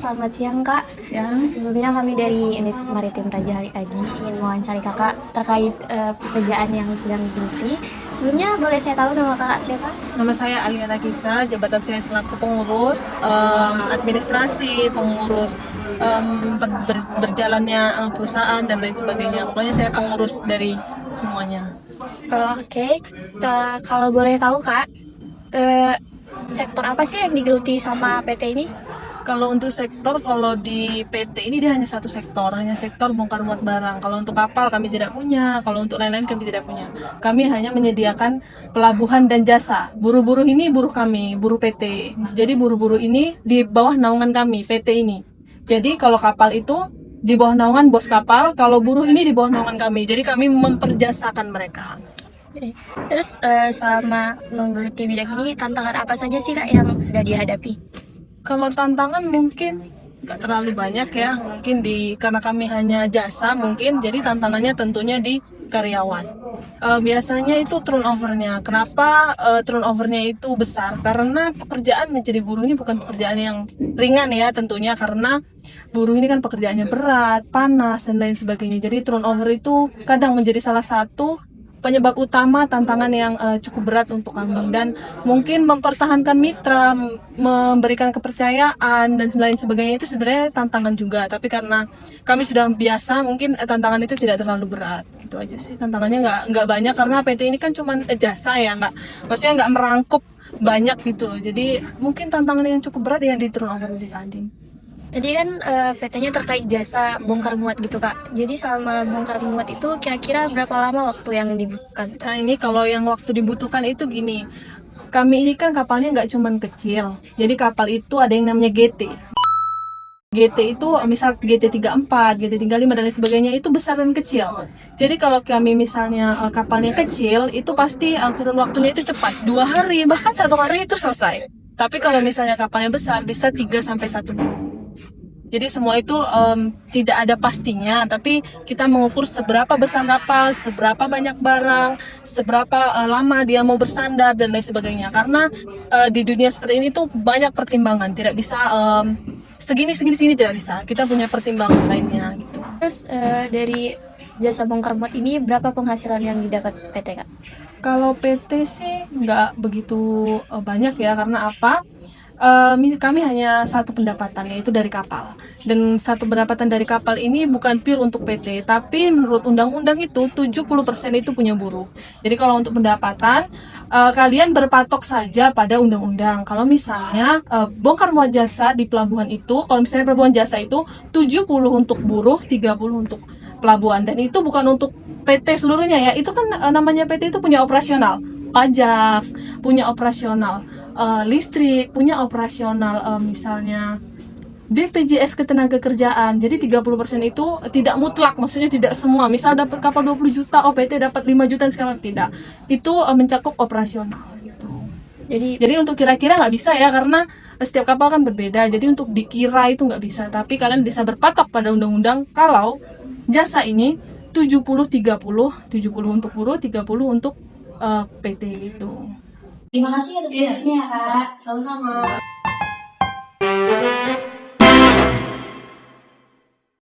selamat siang Kak. Siang. Sebelumnya kami dari Univ Maritim Raja Ali Aji ingin mewawancari Kakak terkait pekerjaan yang sedang digeluti. Sebelumnya boleh saya tahu nama Kakak siapa? Nama saya Aliana Gisa, jabatan saya selaku pengurus administrasi, pengurus berjalannya perusahaan dan lain sebagainya. Pokoknya saya pengurus dari semuanya. Oke. Kalau boleh tahu Kak, sektor apa sih yang digeluti sama PT ini? Kalau untuk sektor, kalau di PT ini dia hanya satu sektor, hanya sektor bongkar muat barang. Kalau untuk kapal kami tidak punya, kalau untuk lain-lain kami tidak punya. Kami hanya menyediakan pelabuhan dan jasa. Buruh-buruh ini buruh kami, buruh PT. Jadi buruh-buruh ini di bawah naungan kami, PT ini. Jadi kalau kapal itu di bawah naungan bos kapal, kalau buruh ini di bawah naungan kami. Jadi kami memperjasakan mereka. Terus selama menggeluti bidang ini, tantangan apa saja sih Kak yang sudah dihadapi? Kalau tantangan mungkin nggak terlalu banyak ya, mungkin karena kami hanya jasa mungkin, jadi tantangannya tentunya di karyawan. Biasanya itu turnovernya. Kenapa turnovernya itu besar? Karena pekerjaan menjadi buruh ini bukan pekerjaan yang ringan ya tentunya, karena buruh ini kan pekerjaannya berat, panas dan lain sebagainya. Jadi turnover itu kadang menjadi salah satu penyebab utama tantangan yang cukup berat untuk kami, dan mungkin mempertahankan mitra, memberikan kepercayaan dan lain sebagainya itu sebenarnya tantangan juga, tapi karena kami sudah biasa mungkin tantangan itu tidak terlalu berat. Gitu aja sih, tantangannya nggak banyak karena PT ini kan cuma jasa ya, maksudnya nggak merangkup banyak gitu loh. Jadi mungkin tantangan yang cukup berat ya di turnover tadi. Tadi kan PT-nya terkait jasa bongkar muat gitu Kak. Jadi selama bongkar muat itu kira-kira berapa lama waktu yang dibutuhkan? Nah ini kalau yang waktu dibutuhkan itu gini, kami ini kan kapalnya nggak cuman kecil, jadi kapal itu ada yang namanya GT. GT itu misal GT34, GT35 dan lain sebagainya itu besar dan kecil. Jadi kalau kami misalnya kapalnya kecil, itu pasti kurun waktunya itu cepat, 2 hari bahkan 1 hari itu selesai. Tapi kalau misalnya kapalnya besar bisa 3 sampai 1 minggu. Jadi semua itu tidak ada pastinya, tapi kita mengukur seberapa besar kapal, seberapa banyak barang, seberapa lama dia mau bersandar dan lain sebagainya. Karena di dunia seperti ini tuh banyak pertimbangan, tidak bisa segini tidak bisa. Kita punya pertimbangan lainnya gitu. Terus dari jasa bongkar muat ini berapa penghasilan yang didapat PT Kak? Kalau PT sih nggak begitu banyak ya, karena apa? Kami hanya satu pendapatan, yaitu dari kapal. Dan satu pendapatan dari kapal ini bukan pure untuk PT, tapi menurut undang-undang itu 70% itu punya buruh. Jadi kalau untuk pendapatan, kalian berpatok saja pada undang-undang. Kalau misalnya bongkar muat jasa di pelabuhan itu, kalau misalnya pelabuhan jasa itu 70 untuk buruh, 30 untuk pelabuhan. Dan itu bukan untuk PT seluruhnya ya, itu kan namanya PT itu punya operasional pajak, punya operasional listrik, punya operasional misalnya BPJS Ketenagakerjaan. Jadi 30% itu tidak mutlak, maksudnya tidak semua. Misal dapat kapal 20 juta, OPT dapat 5 juta sekarang tidak. Itu mencakup operasional gitu. Jadi untuk kira-kira nggak bisa ya, karena setiap kapal kan berbeda. Jadi untuk dikira itu nggak bisa, tapi kalian bisa berpatok pada undang-undang kalau jasa ini 70-30, 70 untuk buruh, 30 untuk PT gitu. Terima kasih atas waktunya Kak. Sama-sama.